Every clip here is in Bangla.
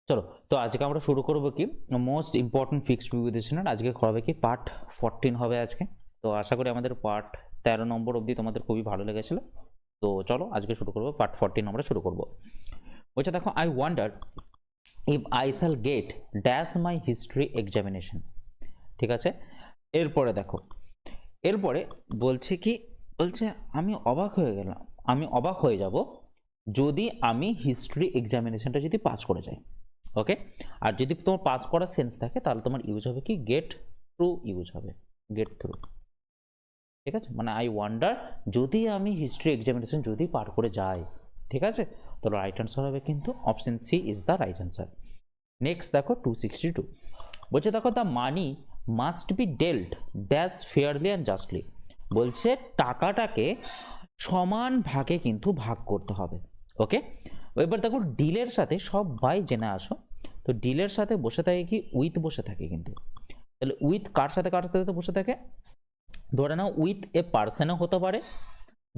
চলো, তো আজকে আমরা শুরু করবো কি মোস্ট ইম্পর্টেন্ট ফিক্সড প্রিপোজিশন। আজকে হবে কি পার্ট 14 হবে আজকে। তো আশা করি আমাদের পার্ট 13 নম্বর অবধি তোমাদের খুবই ভালো লেগেছিল। তো চলো আজকে শুরু করবো, পার্ট 14 আমরা শুরু করবো। বলছে দেখো, I wonder if I shall gate dash my history examination. ঠিক আছে, এরপরে দেখো, এরপরে বলছে কি, বলছে আমি অবাক হয়ে গেলাম, আমি অবাক হয়ে যাব যদি আমি হিস্ট্রি এক্সামিনেশনটা যদি পাস করে যাই। ওকে, আর যদি তোমার পাস করার সেন্স থাকে তাহলে তোমার ইউজ হবে কি গেট থ্রু, ইউজ হবে গেট থ্রু। ঠিক আছে, মানে আই ওয়ান্ডার যদি আমি হিস্ট্রি এক্সামিনেশন যদি পার করে যাই, ঠিক আছে, তো রাইট অ্যান্সার হবে কিন্তু option C is the right answer. Next দেখো 262, বলছে দেখো the money must be dealt dash fairly and justly. বলছে টাকাটাকে সমান ভাগে কিন্তু ভাগ করতে হবে। ওকে, এবার দেখো ডিলের সাথে সবাই জেনে আসো, তো ডিলের সাথে বসে থাকে কি উইথ বসে থাকে কিন্তু, তাহলে উইথ কার সাথে বসে থাকে, ধরে নাও উইথ এ পার্সনও হতে পারে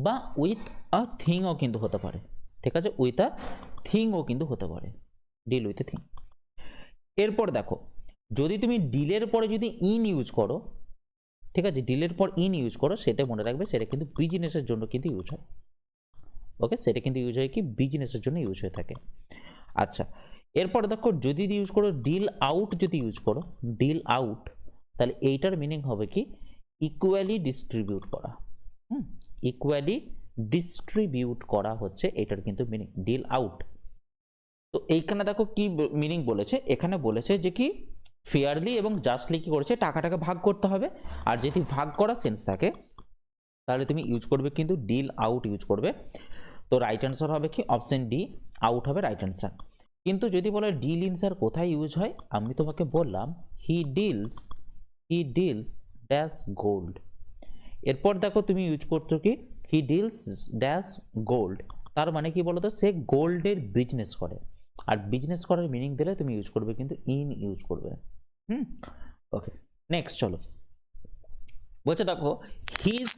বা উইথ আ থিংও কিন্তু হতে পারে। ঠিক আছে, উইথ আ থিংও কিন্তু হতে পারে, ডিল উইথ এ থিং। এরপর দেখো, যদি তুমি ডিলের পরে যদি ইন ইউজ করো, ঠিক আছে, ডিলের পর ইন ইউজ করো, সেটা মনে রাখবে সেটা কিন্তু বিজনেসের জন্য কিন্তু ইউজ হয়। ওকে, সেটা কিন্তু ইউজ হয় কি বিজনেসের জন্য ইউজ হয়ে থাকে। আচ্ছা, এরপর দেখো যদি ইউজ করো ডিল আউট, যদি ইউজ করো ডিল আউট, তাহলে এইটার মিনিং হবে কি ইকুয়ালি ডিস্ট্রিবিউট করা। ইকুয়ালি ডিস্ট্রিবিউট করা হচ্ছে এটার কিন্তু মিনিং ডিল আউট। তো এইখানে দেখো কি মিনিং বলেছে, এখানে বলেছে যে কি ফেয়ারলি এবং জাস্টলি কি করেছে টাকাটাকে ভাগ করতে হবে, আর যদি ভাগ করার সেন্স থাকে তাহলে তুমি ইউজ করবে কিন্তু ডিল আউট ইউজ করবে। তো রাইট অ্যান্সার হবে কি অপশন ডি, আউট হবে রাইট অ্যান্সার। কিন্তু যদি বলে ডিল ইন স্যার কোথায় ইউজ হয়, আমি তোমাকে বললাম হি ডিলস ড্যাশ গোল্ড। এরপর দেখো তুমি ইউজ করছো কি হি ডিলস ড্যাশ গোল্ড, তার মানে কি বলতো সে গোল্ডের বিজনেস করে, আর বিজনেস করার মিনিং দিলে তুমি ইউজ করবে কিন্তু ইন ইউজ করবে। ওকে, নেক্সট চলো, বলছে দেখো his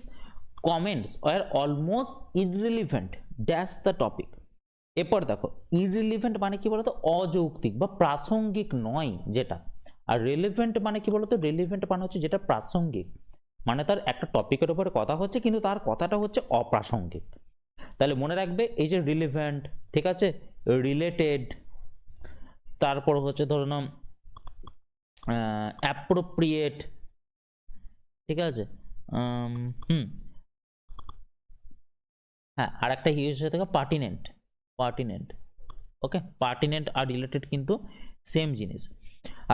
comments are almost irrelevant dash the topic. এরপর দেখো ইররিলিভেন্ট মানে কি বলতো অযৌক্তিক বা প্রাসঙ্গিক নয় যেটা, আর রেলিভেন্ট মানে কি বলতো রেলিভেন্ট মানে হচ্ছে যেটা প্রাসঙ্গিক, মানে তার একটা টপিকের উপরে কথা হচ্ছে কিন্তু তার কথাটা হচ্ছে অপ্রাসঙ্গিক। তাহলে মনে রাখবে এই যে রিলিভেন্ট, ঠিক আছে, রিলেটেড, তারপর হচ্ছে ধরো না অ্যাপ্রোপ্রিয়েট, ঠিক আছে, হ্যাঁ, আর একটা ইউজ হয়ে থাকে পার্টিনেন্ট। ওকে, পার্টিনেন্ট আর রিলেটেড কিন্তু সেম জিনিস।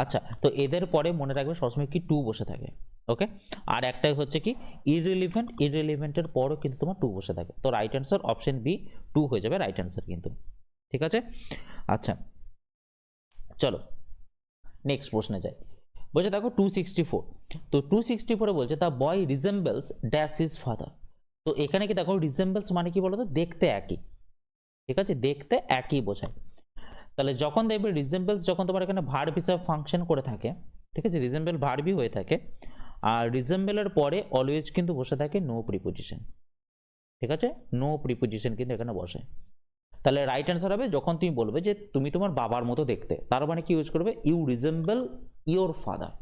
আচ্ছা, তো এদের পরে মনে রাখবে সবসময় কি টু বসে থাকে। ওকে, আর একটাই হচ্ছে কি ইররিলিভেন্টের পরও কিন্তু তোমার টু বসে থাকে। তো right answer option B to হয়ে যাবে রাইট অ্যান্সার কিন্তু। ঠিক আছে, আচ্ছা চলো নেক্সট প্রশ্নে যাই। বলছে দেখো 264, তো 264 বলছে the boy resembles dash is father. তো এখানে কি দেখো রিজেম্বলস মানে কি বলতো দেখতে একই, ঠিক আছে, দেখতে একই বোঝায়। তাহলে যখন দেখবে রিজেম্বলস যখন তোমার এখানে ভার্ব হিসাবে ফাংশন করে থাকে, ঠিক আছে, রিজেম্বল ভার্বই হয়ে থাকে, আর রিজেম্বলের পরে অলওয়েজ কিন্তু বসে থাকে নো প্রিপোজিশন। ঠিক আছে, নো প্রিপোজিশন কিন্তু এখানে বসে। তাহলে রাইট অ্যান্সার হবে যখন তুমি বলবে যে তুমি তোমার বাবার মতো দেখতে, তার মানে কি ইউজ করবে ইউ রিজেম্বল ইওর ফাদার,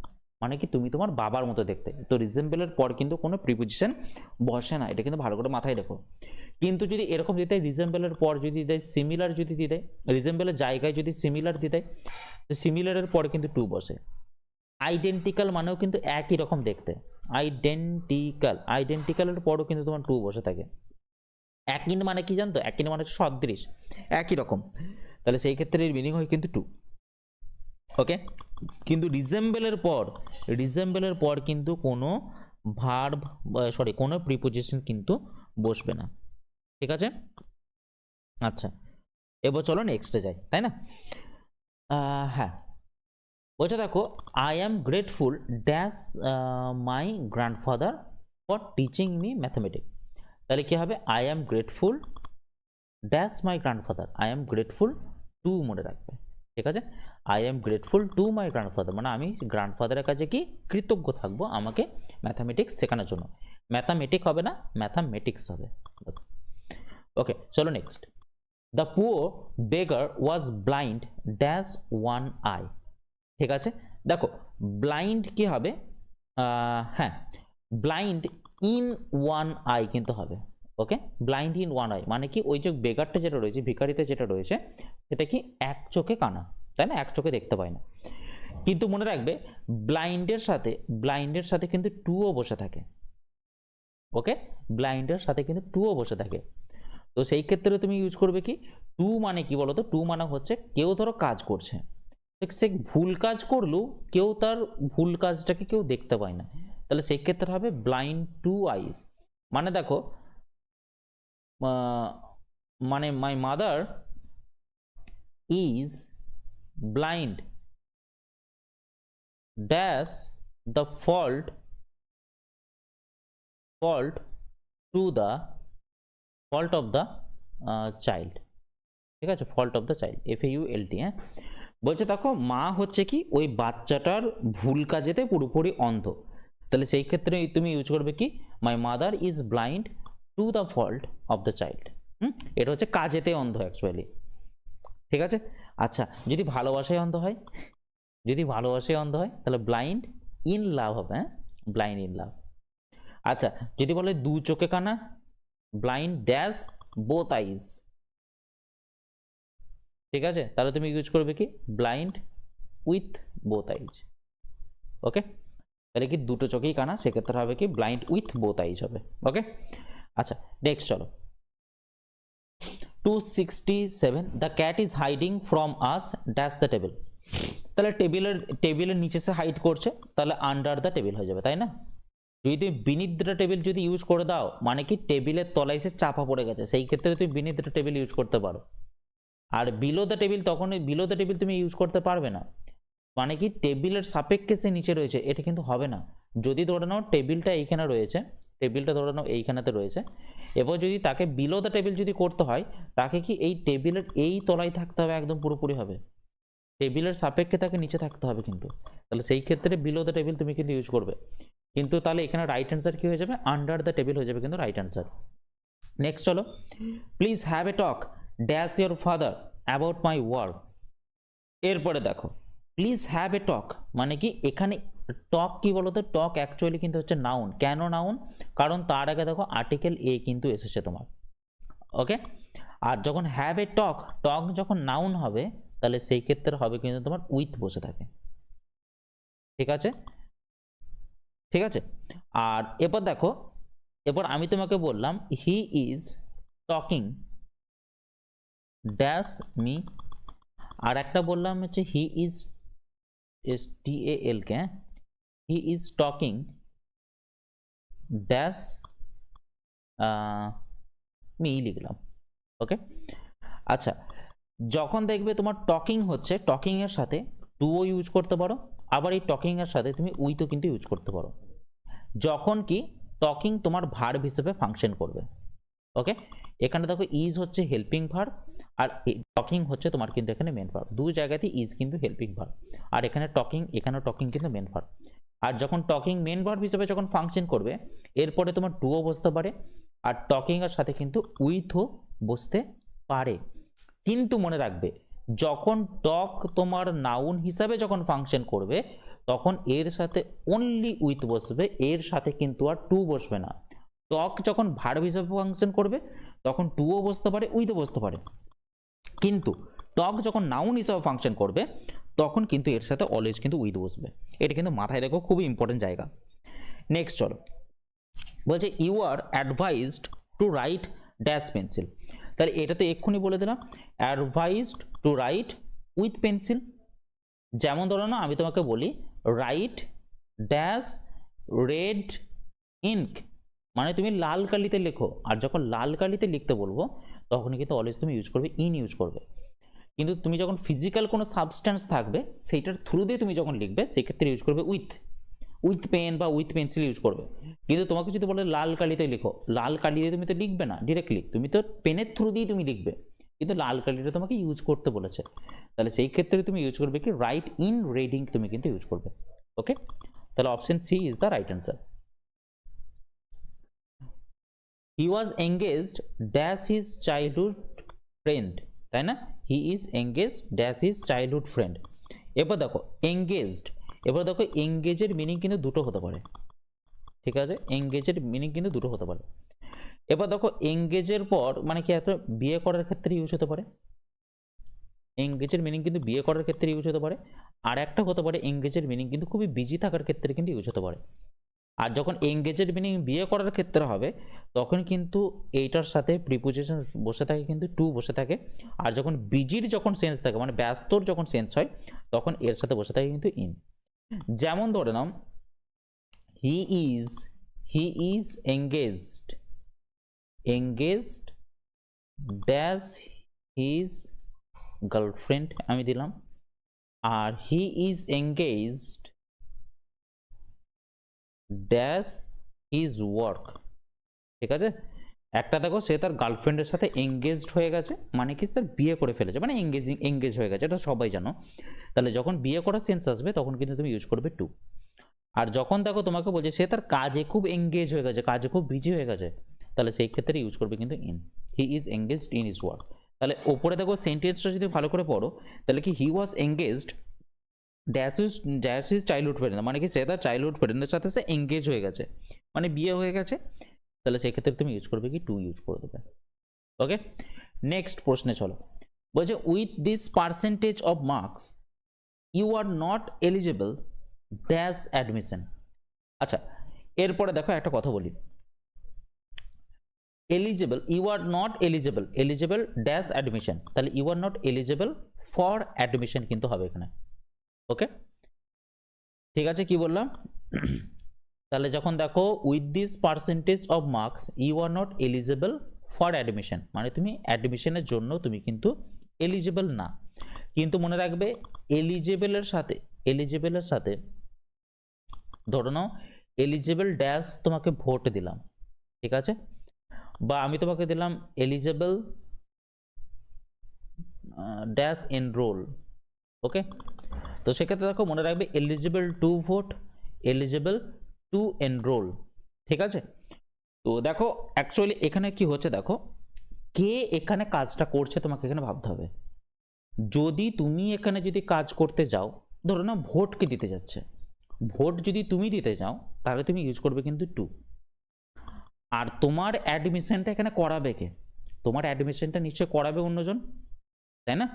মানে কি তুমি তোমার বাবার মতো দেখতে। তো রিজেম্বলের পর কিন্তু কোনো প্রিপোজিশন বসে না, এটা কিন্তু ভালো করে মাথায় রেখো। কিন্তু যদি এরকম দিতে রিজেম্বলের পর যদি দেয় সিমিলার, যদি দিয়ে দেয় রিজেম্বলের জায়গায় যদি সিমিলার দিয়ে দেয়, তো সিমিলারের পরে কিন্তু টু বসে। আইডেন্টিক্যাল মানেও কিন্তু একই রকম দেখতে, আইডেন্টিক্যালের পরও কিন্তু তোমার টু বসে থাকে। একই মানে কি জানতো, একই মানে সদৃশ, একই রকম, তাহলে সেই ক্ষেত্রে এর মিনিং হয় কিন্তু টু। ওকে, কিন্তু রিজেম্বলের পর কিন্তু কোনো ভার্ব কোনো প্রিপোজিশন কিন্তু বসবে না। ঠিক আছে, আচ্ছা এবার চলো নেক্সটে যাই, তাই না? হ্যাঁ, বলছে দেখো I am grateful dash my grandfather for teaching me mathematics. তাহলে কি হবে I am grateful dash my grandfather, I am grateful to মনে রাখবে। ঠিক আছে, I am grateful to my grandfather মানে আমি গ্র্যান্ডফাদারের কাছে কি কৃতজ্ঞ থাকবো আমাকে ম্যাথামেটিক্স শেখানোর জন্য। ম্যাথামেটিক হবে না, ম্যাথামেটিক্স হবে। ওকে চলো next, the poor বেগার was blind dash one I. ঠিক আছে, দেখো ব্লাইন্ড কি হবে, হ্যাঁ ব্লাইন্ড ইন ওয়ান আই কিন্তু হবে। ওকে, ব্লাইন্ড ইন ওয়ান আই মানে কি, ওই যে বেগারটা যেটা রয়েছে, ভিখারিতে যেটা রয়েছে, সেটা কি এক চোখে কানা, তাই না, এক চোখে দেখতে পায় না। কিন্তু মনে রাখবে ব্লাইন্ডের সাথে কিন্তু টুও বসে থাকে। ওকে, ব্লাইন্ডের সাথে কিন্তু টুও বসে থাকে। তো সেই ক্ষেত্রে তুমি ইউজ করবে কি, টু মানে কি বলতো, টু মানে হচ্ছে কেউ ধরো কাজ করছে, সে ভুল কাজ করলেও কেউ তার ভুল কাজটাকে কেউ দেখতে পায় না, তাহলে সেই ক্ষেত্রে হবে ব্লাইন্ড টু আইস। মানে দেখো, মানে my mother is blind dash the fault to the fault of the child. ঠিক আছে, fault of the child, FAULT। হ্যাঁ, বলছে দেখো মা হচ্ছে কি ওই বাচ্চাটার ভুল কাজেতে পুরোপুরি অন্ধ, তাহলে সেই ক্ষেত্রে তুমি ইউজ করবে কি, my mother is blind to the fault of the child. এটা হচ্ছে কাজেতে অন্ধ অ্যাকচুয়ালি। ঠিক আছে, আচ্ছা যদি ভালোবাসায় অন্ধ হয়, তাহলে ব্লাইন্ড ইন লাভ হবে। হ্যাঁ, ব্লাইন্ড ইন লাভ। আচ্ছা যদি বলে দু চোখে কানা, ব্লাইন্ড ড্যাশ বোথ আইজ। ঠিক আছে, তাহলে তুমি ইউজ করবে কি, ব্লাইন্ড উইথ বোথ আইজ। ওকে, তাহলে কি দুটো চোখেই কানা, সেক্ষেত্রে হবে কি ব্লাইন্ড উইথ বোথ আইজ হবে। ওকে, আচ্ছা নেক্সট চলো, 267 the cat is hiding from us dash the table. তাহলে টেবিলের নিচে সে হাইড করছে, তাহলে আন্ডার দ্য টেবিল হয়ে যাবে, তাই না। যদি তুমি বিনিথ দ্য টেবিল যদি ইউজ করে দাও, মানে কি টেবিলের তলায় সে চাপা পড়ে গেছে, সেই ক্ষেত্রে তুমি বিনিথ দ্য টেবিল ইউজ করতে পারো। আর বিলো দ্য টেবিল, তখন বিলো দ্য টেবিল তুমি ইউজ করতে পারবে না, মানে কি টেবিলের সাপেক্ষে সে নিচে রয়েছে, এটা কিন্তু হবে না। যদি ধরে নাও টেবিলটা এইখানে রয়েছে, টেবিলটা ধরে নাও এইখানেতে রয়েছে, এবার যদি তাকে বিলো দ্য টেবিল যদি করতে হয়, তাকে কি এই টেবিলের এই তলায় থাকতে হবে, একদম পুরোপুরি হবে, টেবিলের সাপেক্ষে তাকে নিচে থাকতে হবে কিন্তু, তাহলে সেই ক্ষেত্রে বিলো দ্য টেবিল তুমি কিন্তু ইউজ করবে। কিন্তু তাহলে এখানে রাইট অ্যান্সার কি হয়ে যাবে, আন্ডার দ্য টেবিল হয়ে যাবে কিন্তু রাইট অ্যান্সার। নেক্সট চলো, please have a talk dash your father about my work. এরপরে দেখো প্লিজ হ্যাভ এ টক মানে কি, এখানে টক কি বলতো, টক অ্যাকচুয়ালি কিন্তু হচ্ছে নাউন। কেন নাউন, কারণ তার আগে দেখো আর্টিকেল এ কিন্তু এসেছে তোমার। ওকে, আর যখন হ্যাভ এ টক, টক যখন নাউন হবে, তাহলে সেই ক্ষেত্রে হবে কিন্তু তোমার উইথ বসে থাকে। ঠিক আছে, ঠিক আছে। আর এরপর দেখো, এরপর আমি তোমাকে বললাম he is talking dash me, আর একটা বললাম হচ্ছে হি ইজ TAL কে, he is talking dash me লিখলাম। ওকে, আচ্ছা যখন দেখবে তোমার টকিং হচ্ছে, টকিং এর সাথে টুও ইউজ করতে পারো, আবার এই টকিং এর সাথে তুমি উইথও কিন্তু ইউজ করতে পারো, যখন কি টকিং তোমার ভার্ব হিসেবে ফাংশন করবে। ওকে, এখানে দেখো ইজ হচ্ছে হেল্পিং ভার্ব, আর টকিং হচ্ছে তোমার কিন্তু এখানে মেন ভার্ব, দুই জায়গাতেই ইজ কিন্তু হেল্পিং ভার্ব, আর এখানে টকিং কিন্তু মেন ভার্ব। আর যখন টকিং মেন ভার্ব হিসেবে যখন ফাংশন করবে, এরপরে তোমার টুও বসতে পারে, আর টকিং এর সাথে কিন্তু উইথও বসতে পারে। কিন্তু মনে রাখবে, যখন টক তোমার নাউন হিসাবে যখন ফাংশন করবে, তখন এর সাথে অনলি উইথ বসবে, এর সাথে কিন্তু আর টু বসবে না। টক যখন ভার্ব হিসেবে ফাংশন করবে, তখন টুও বসতে পারে, উইথও বসতে পারে, কিন্তু টক যখন নাউন হিসেবে ফাংশন করবে, তখন কিন্তু এর সাথে অলওয়েজ কিন্তু উইথ বসবে। এটা কিন্তু মাথায় রেখো, খুবই ইম্পর্টেন্ট জায়গা। নেক্সট চলো, বলছে you are advised to write dash pencil. তাহলে এটা তো এক্ষুনি বলে দিলাম, advised to write with pencil. যেমন ধরো না, আমি তোমাকে বলি রাইট ড্যাশ রেড ইঙ্ক, মানে তুমি লাল কালিতে লেখো, আর যখন লাল কালিতে লিখতে বলবো, তখন কিন্তু অলওয়েজ তুমি ইউজ করবে ইন ইউজ করবে। কিন্তু তুমি যখন ফিজিক্যাল কোনো সাবস্ট্যান্স থাকবে, সেইটার থ্রু দিয়ে তুমি যখন লিখবে, সেই ক্ষেত্রে ইউজ করবে উইথ পেন বা উইথ পেন্সিল ইউজ করবে। কিন্তু তোমাকে যদি বলে লাল কালিতে লিখো, লাল কালিতে তুমি তো লিখবে না ডিরেক্টলি, তুমি তো পেনের থ্রু দিয়ে তুমি লিখবে, কিন্তু লাল কালিটা তোমাকে ইউজ করতে বলেছে, তাহলে সেই ক্ষেত্রে তুমি ইউজ করবে কি, রাইট ইন রেড ইঙ্ক তুমি কিন্তু ইউজ করবে। ওকে, তাহলে option C is the right answer. He was engaged dash his childhood friend, তাই না? He is engaged dash is childhood friend. এবার দেখো এঙ্গেজড, এবার দেখো এঙ্গেজের মিনিং কিন্তু দুটো হতে পারে, ঠিক আছে? এঙ্গেজের মিনিং কিন্তু দুটো হতে পারে। এবার দেখো এঙ্গেজের পর মানে কি একটা বিয়ে করার ক্ষেত্রে ইউজ হতে পারে, এঙ্গেজের মিনিং কিন্তু বিয়ে করার ক্ষেত্রে ইউজ হতে পারে। আর একটা হতে পারে এঙ্গেজের মিনিং কিন্তু খুবই বিজি থাকার ক্ষেত্রে কিন্তু ইউজ হতে পারে। আর যখন এঙ্গেজের মিনিং বিয়ে করার ক্ষেত্রে হবে তখন কিন্তু এইটার সাথে প্রিপোজিশন বসে থাকে, কিন্তু টু বসে থাকে। আর যখন বিজির যখন সেন্স থাকে মানে ব্যস্তর যখন সেন্স হয় তখন এর সাথে বসে থাকে কিন্তু ইন। যেমন ধরে নাও he is engaged dash his girlfriend আমি দিলাম। আর he is engaged dash his work, ঠিক আছে? একটা দেখো সে তার গার্লফ্রেন্ডের সাথে এঙ্গেজড হয়ে গেছে, মানে কি তার বিয়ে করে ফেলেছে, মানে এঙ্গেজ হয়ে গেছে, এটা সবাই জানো। তাহলে যখন বিয়ে করার সেন্স আসবে তখন কিন্তু তুমি ইউজ করবে টু। আর যখন দেখো তোমাকে বলছে সে তার কাজে খুব এঙ্গেজ হয়ে গেছে, কাজে খুব বিজি হয়ে গেছে, তাহলে সেই ক্ষেত্রে ইউজ করবে কিন্তু in. He is engaged in his work. তাহলে ওপরে দেখো সেন্টেন্সটা যদি ভালো করে পড়ো তাহলে কি he was engaged dash is childhood friend, মানে কি সে তার চাইল্ডহুড ফ্রেন্ডের সাথে সে এঙ্গেজ হয়ে গেছে, মানে বিয়ে হয়ে গেছে। তাহলে সেই ক্ষেত্রে তুমি ইউজ করবে কি টু ইউজ করে দেবে। ওকে, নেক্সট প্রশ্নে চলো। বলছে with this percentage of marks you are not eligible dash admission. আচ্ছা, এরপরে দেখো একটা কথা বলি, eligible, you are not eligible dash admission, তাহলে you are not eligible for admission কিন্তু হবে এখানে। ওকে, ঠিক আছে, কি বললাম? তাহলে যখন দেখো with this percentage of marks you are not eligible for admission, মানে তুমি অ্যাডমিশনের জন্য তুমি কিন্তু এলিজিবল না। কিন্তু মনে রাখবে এলিজিবলের সাথে ধরো নাও এলিজিবল ড্যাশ তোমাকে ভোট দিলাম, ঠিক আছে? বা আমি তোমাকে দিলাম এলিজিবল ড্যাশ এনরোল। ওকে, তো সেক্ষেত্রে দেখো মনে রাখবে eligible to vote, eligible to enrol, ঠিক আছে? তো দেখো অ্যাকচুয়ালি এখানে কি হচ্ছে, দেখো কে এখানে কাজটা করছে তোমাকে এখানে ভাবতে হবে। যদি তুমি এখানে যদি কাজ করতে যাও, ধরো না ভোটকে দিতে যাচ্ছে, ভোট যদি তুমি দিতে যাও তাহলে তুমি ইউজ করবে কিন্তু টু। আর তোমার অ্যাডমিশনটা এখানে করাবে কে? তোমার অ্যাডমিশনটা নিশ্চয় করাবে অন্যজন, তাই না?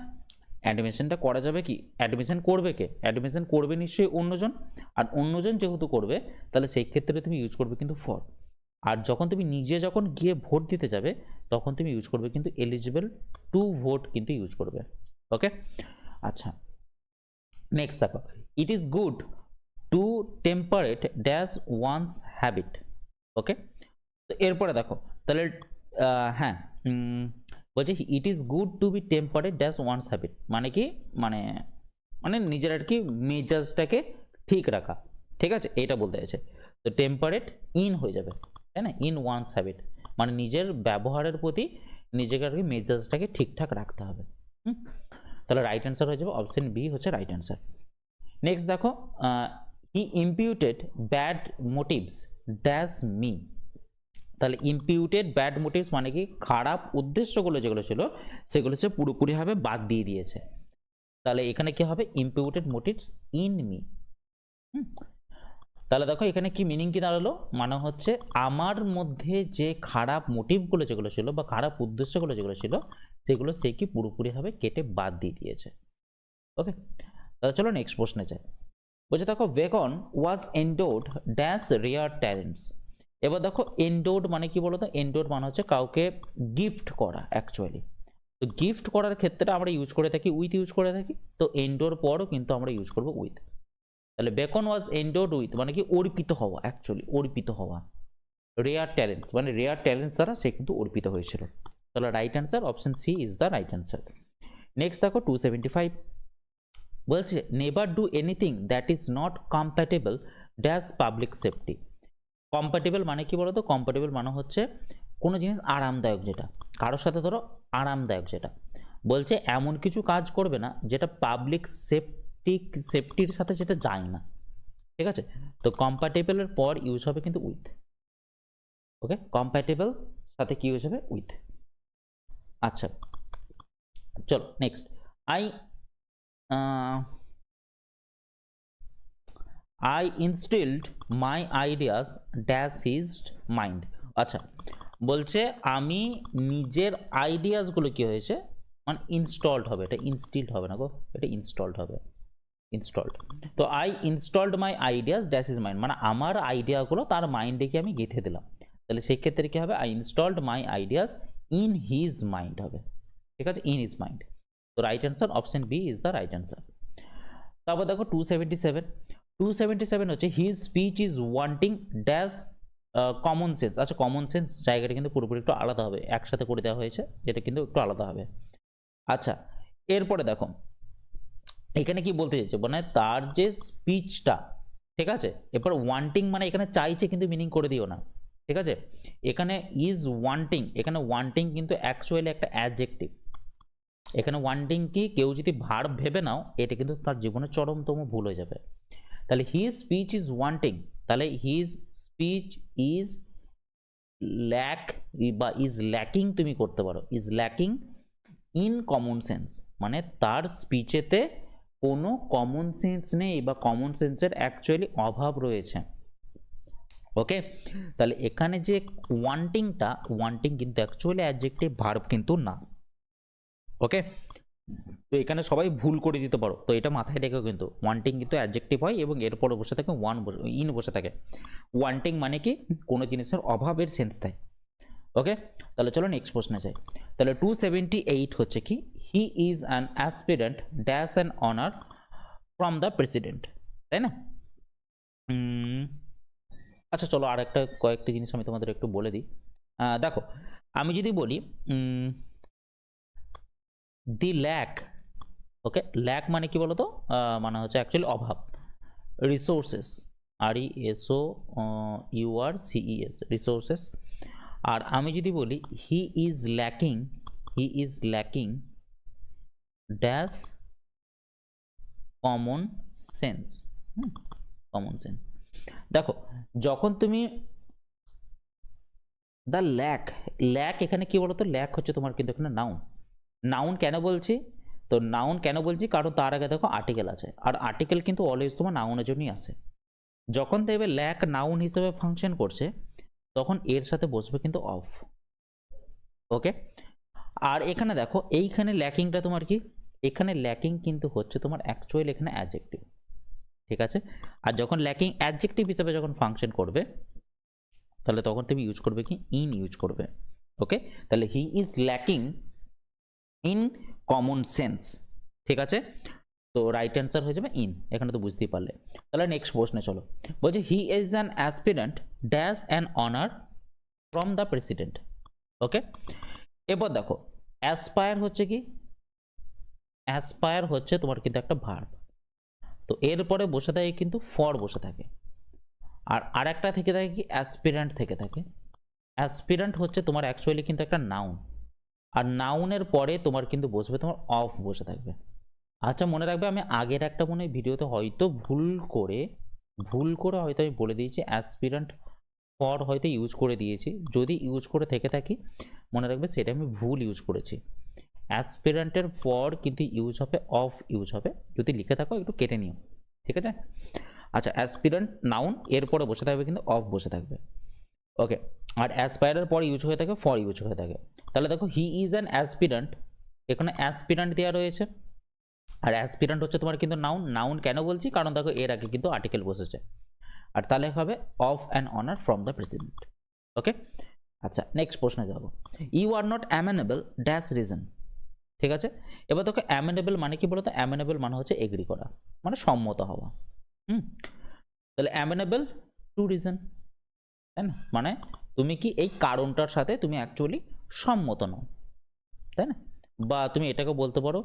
অ্যাডমিশনটা করা যাবে কি, অ্যাডমিশন করবে কে? অ্যাডমিশন করবে নিশ্চয়ই অন্যজন। আর অন্যজন যেহেতু করবে তাহলে সেই ক্ষেত্রে তুমি ইউজ করবে কিন্তু ফর। আর যখন তুমি নিজে যখন গিয়ে ভোট দিতে যাবে তখন তুমি ইউজ করবে কিন্তু এলিজিবল টু ভোট কিন্তু ইউজ করবে। ওকে, আচ্ছা, নেক্সট দেখো it is good to temperate dash one's habit. Okay, তো এরপরে দেখো তাহলে হ্যাঁ, বলছে it is good to be temperate dash one's habit, মানে কি, মানে মানে নিজের আর কি মেজাজটাকে ঠিক রাখা, ঠিক আছে? এটা বলতে চাইছে। তো টেম্পারেট ইন হয়ে যাবে, তাই না? ইন ওয়ান্স হ্যাবিট মানে নিজের ব্যবহারের প্রতি নিজেকে আর কি মেজাজটাকে ঠিকঠাক রাখতে হবে। তাহলে রাইট অ্যান্সার হয়ে যাবে অপশন বি হচ্ছে রাইট অ্যান্সার। নেক্সট দেখো হি ইম্পিউটেড ব্যাড মোটিভস ড্যাশ মি। তাহলে ইম্পিউটেড ব্যাড মোটিভস মানে কি খারাপ উদ্দেশ্যগুলো যেগুলো ছিল সেগুলো সে পুরোপুরিভাবে বাদ দিয়ে দিয়েছে। তাহলে এখানে কি হবে, ইম্পিউটেড মোটিভস ইন মি। তাহলে দেখো এখানে কি মিনিং কি দাঁড়ালো, মানে হচ্ছে আমার মধ্যে যে খারাপ মোটিভগুলো যেগুলো ছিল বা খারাপ উদ্দেশ্যগুলো যেগুলো ছিল সেগুলো সে কি পুরোপুরিভাবে কেটে বাদ দিয়ে দিয়েছে। ওকে, তাহলে চলো নেক্সট প্রশ্নে যাই। বলছে দেখো বেকন ওয়াজ এন্ডোড ড্যাশ রেয়ার ট্যালেন্টস। এবার দেখো এন্ডোড মানে কি বলতো, এন্ডোড মানে হচ্ছে কাউকে গিফট করা অ্যাকচুয়ালি। তো গিফট করার ক্ষেত্রে আমরা ইউজ করে থাকি উইথ ইউজ করে থাকি, তো এন্ডোর পরও কিন্তু আমরা ইউজ করবো উইথ। তাহলে বেকন ওয়াজ এন্ডোড উইথ মানে কি অর্পিত হওয়া, অ্যাকচুয়ালি অর্পিত হওয়া। রেয়ার ট্যালেন্টস মানে রেয়ার ট্যালেন্টস দ্বারা সে কিন্তু অর্পিত হয়েছিল। তাহলে right answer option C is the right answer. Next দেখো 275 বলছে never do anything that is not compatible dash public safety. Compatible মানে কি বলতো, কম্প্যাটেবল মানে হচ্ছে কোনো জিনিস আরামদায়ক, যেটা কারোর সাথে ধরো আরামদায়ক, যেটা বলছে এমন কিছু কাজ করবে না যেটা পাবলিক সেফটির সাথে সেটা যায় না, ঠিক আছে? তো কম্প্যাটেবলের পর ইউজ হবে কিন্তু উইথ। ওকে, কম্প্যাটেবল সাথে কি ইউজ হবে উইথ। আচ্ছা, চলো next, I I instilled my ideas dash his mind. আচ্ছা, বলছে আমি নিজের আইডিয়াসগুলো কি হয়েছে মানে ইনস্টলড হবে, এটা ইনস্টিলড হবে না গো, এটা ইনস্টলড হবে, ইনস্টলড। তো I installed my ideas dash is mind, মানে আমার আইডিয়াগুলো তার মাইন্ডে কি আমি গেঁথে দিলাম। তাহলে সেই ক্ষেত্রে কি হবে, I installed my ideas in his mind হবে, ঠিক আছে, ইন হিজ মাইন্ড। তো right answer option B is the right answer. তারপর দেখো 277 হচ্ছে his speech is wanting dash common sense. আচ্ছা, কমন সেন্স জায়গাটা কিন্তু পুরোপুরি একটু আলাদা হবে, একসাথে করে দেওয়া হয়েছে, যেটা কিন্তু একটু আলাদা হবে। আচ্ছা, এরপরে দেখো এখানে কি বলতে চাইছে, মানে তার যে স্পিচটা, ঠিক আছে, এরপর ওয়ান্টিং মানে এখানে চাইছে কিন্তু মিনিং করে দিও না, ঠিক আছে। এখানে ইজ ওয়ান্টিং, এখানে ওয়ান্টিং কিন্তু অ্যাকচুয়ালি একটা অ্যাডজেক্টিভ। এখানে ওয়ান্টিং কি কেউ যদি ভার্ব ভেবে নাও, এটা কিন্তু তার জীবনে চরমতম ভুল হয়ে যাবে। তাহলে হিজ স্পিচ ইজ ওয়ান্টিং, তাহলে হিজ স্পিচ ইজ ল্যাক বা ইজ ল্যাকিং তুমি করতে পারো, is lacking in common sense, মানে তার স্পিচেতে কোনো কমন সেন্স নেই বা কমন সেন্সের অ্যাকচুয়ালি অভাব রয়েছে। ওকে, তাহলে এখানে যে ওয়ান্টিংটা, ওয়ান্টিং কিন্তু অ্যাকচুয়ালি অ্যাডজেক্টিভ, ভার্ব কিন্তু না। ওকে, তো এখানে সবাই ভুল করে দিতে পারো, তো এটা মাথায় রেখো, কিন্তু ওয়ান্টিং কিন্তু অ্যাডজেক্টিভ হয় এবং এরপরে বসে থাকে ইন বসে থাকে। ওয়ান্টিং মানে কি কোনো জিনিসের অভাবের সেন্স দেয়। ওকে, তাহলে চলো নেক্সট প্রশ্নে যাই। তাহলে 278 হচ্ছে কি, হি is an aspirant dash an honour from the president, তাই না? আচ্ছা চলো আর একটা কয়েকটি জিনিস আমি তোমাদের একটু বলে দিই। দেখো, আমি যদি বলি দি ল্যাক, ওকে, ল্যাক মানে কি বলতো, মানে হচ্ছে অ্যাকচুয়ালি অভাব, রিসোর্সেস, RESOURCES, রিসোর্সেস। আর আমি যদি বলি he is lacking dash common sense, common sense. দেখো, যখন তুমি দ্য ল্যাক এখানে কি বলতো, ল্যাক হচ্ছে তোমার কিন্তু এখানে নাউন কেন বলছি, তো নাউন কেন বলছি কারণ তার আগে দেখো আর্টিকেল আছে, আর আর্টিকেল কিন্তু অলওয়েজ তোমার নাউনের জন্যই আসে। যখন দেখবে ল্যাক নাউন হিসেবে ফাংশন করছে, তখন এর সাথে বসবে কিন্তু অফ। ওকে, আর এখানে দেখো এইখানে ল্যাকিংটা তোমার কি, এখানে ল্যাকিং কিন্তু হচ্ছে তোমার অ্যাকচুয়ালি এখানে অ্যাডজেক্টিভ, ঠিক আছে। আর যখন ল্যাকিং অ্যাডজেক্টিভ হিসেবে যখন ফাংশন করবে, তাহলে তখন তুমি ইউজ করবে কি, ইন ইউজ করবে। ওকে, তাহলে he is lacking in common sense, ঠিক আছে। তো রাইট অ্যান্সার হয়ে যাবে ইন, এখানে তো বুঝতেই পারলে। তাহলে নেক্সট প্রশ্নে চলো, বলছে he is an aspirant dash an honour from the president. Okay, এবার দেখো অ্যাসপায়ার হচ্ছে কি, অ্যাসপায়ার হচ্ছে তোমার কিন্তু একটা ভার্ব, তো এরপরে বসে থাকে কিন্তু ফর বসে থাকে, আর আরেকটা থেকে থাকে কি অ্যাসপিরেন্ট থেকে থাকে। অ্যাসপিরেন্ট হচ্ছে তোমার অ্যাকচুয়ালি কিন্তু একটা নাউন, আর নাউনের পরে তোমার কিন্তু বসবে তোমার অফ বসে থাকবে। আচ্ছা মনে রাখবে, আমি আগের একটা মনে ভিডিওতে হয়তো ভুল করে হয়তো আমি বলে দিয়েছি অ্যাসপিরেন্ট ফর হয়তো ইউজ করে দিয়েছি, যদি ইউজ করে থেকে থাকি মনে রাখবে সেটা আমি ভুল ইউজ করেছি। অ্যাসপিরেন্টের ফর কিন্তু ইউজ হবে অফ ইউজ হবে, যদি লিখে থাকো একটু কেটে নিও, ঠিক আছে। আচ্ছা, অ্যাসপিরেন্ট নাউন, এরপরে বসে থাকবে কিন্তু অফ বসে থাকবে। ওকে, আর অ্যাসপায়ারের পর ইউজ হয়ে থাকে ফর ইউজ হয়ে থাকে। তাহলে দেখো হি ইজ অ্যান অ্যাসপিরেন্ট, এখানে অ্যাসপিরেন্ট দেওয়া রয়েছে, আর অ্যাসপিরেন্ট হচ্ছে তোমার কিন্তু নাউন কেন বলছি কারণ দেখো এর আগে কিন্তু আর্টিকেল বসেছে, আর তাহলে হবে of an honour from the president. Okay, আচ্ছা নেক্সট প্রশ্নে যাব, you are not amenable dash reason, ঠিক আছে। এবার দেখো অ্যামেনেবল মানে কি বলতো, অ্যামেনেবল মানে হচ্ছে এগ্রি করা, মানে সম্মত হওয়া। তাহলে অ্যামেনেবল টু রিজন, তাই না, মানে তুমি কি এই কারণটার সাথে তুমি অ্যাকচুয়ালি সম্মত নও, তাই না, বা তুমি এটাকে বলতে পারো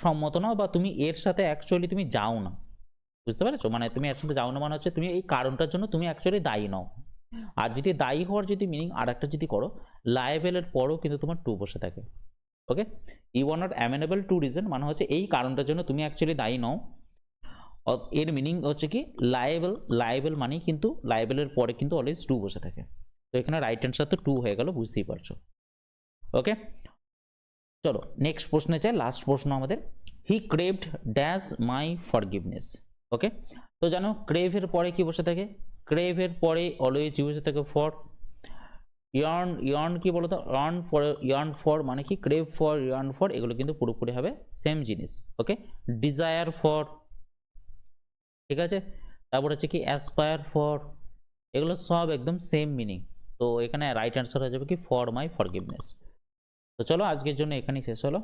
সম্মত নও, বা তুমি এর সাথে অ্যাকচুয়ালি তুমি যাও না, বুঝতে পেরেছো, মানে তুমি এর সাথে যাও না মানে হচ্ছে তুমি এই কারণটার জন্য তুমি অ্যাকচুয়ালি দায়ী নও। আর যদি দায়ী হওয়ার যদি মিনিং আর একটা যদি করো, লায়েবলের পরও কিন্তু তোমার টু বসে থাকে। Okay, you are not amenable to reason মানে হচ্ছে এই কারণটার জন্য তুমি অ্যাকচুয়ালি দায়ী নও, এর মিনিং হচ্ছে কি লায়েবল মানে কিন্তু লায়েবলের পরে কিন্তু অলওয়েজ টু বসে থাকে। তো এখানে রাইট অ্যান্সার তো টু হয়ে গেল, বুঝতেই পারছো। ওকে, চলো নেক্সট প্রশ্নে চাই, লাস্ট প্রশ্ন আমাদের। হি ক্রেভড ড্যাশ মাই ফরগিভনেস। ওকে, তো জানো ক্রেভের পরে কি বসে থাকে? ক্রেভের পরে অলওয়েজ বসে থাকে ফর। ইয়ার্ন, ইয়ার্ন কি বলতো? ইয়ার্ন ফর, ইয়ার্ন ফর মানে কি? ক্রেভ ফর, ইয়ার্ন ফর, এগুলো কিন্তু পুরোপুরি হবে সেম জিনিস। ওকে, ডিজায়ার ফর, ঠিক আছে, তারপর হচ্ছে কি অ্যাসপায়ার ফর, এগুলো সব একদম সেম মিনিং। তো এখানে রাইট অ্যান্সার হয়ে যাবে কি ফর মাই ফরগিভনেস। তো চলো আজকের জন্য এখানেই শেষ হলো।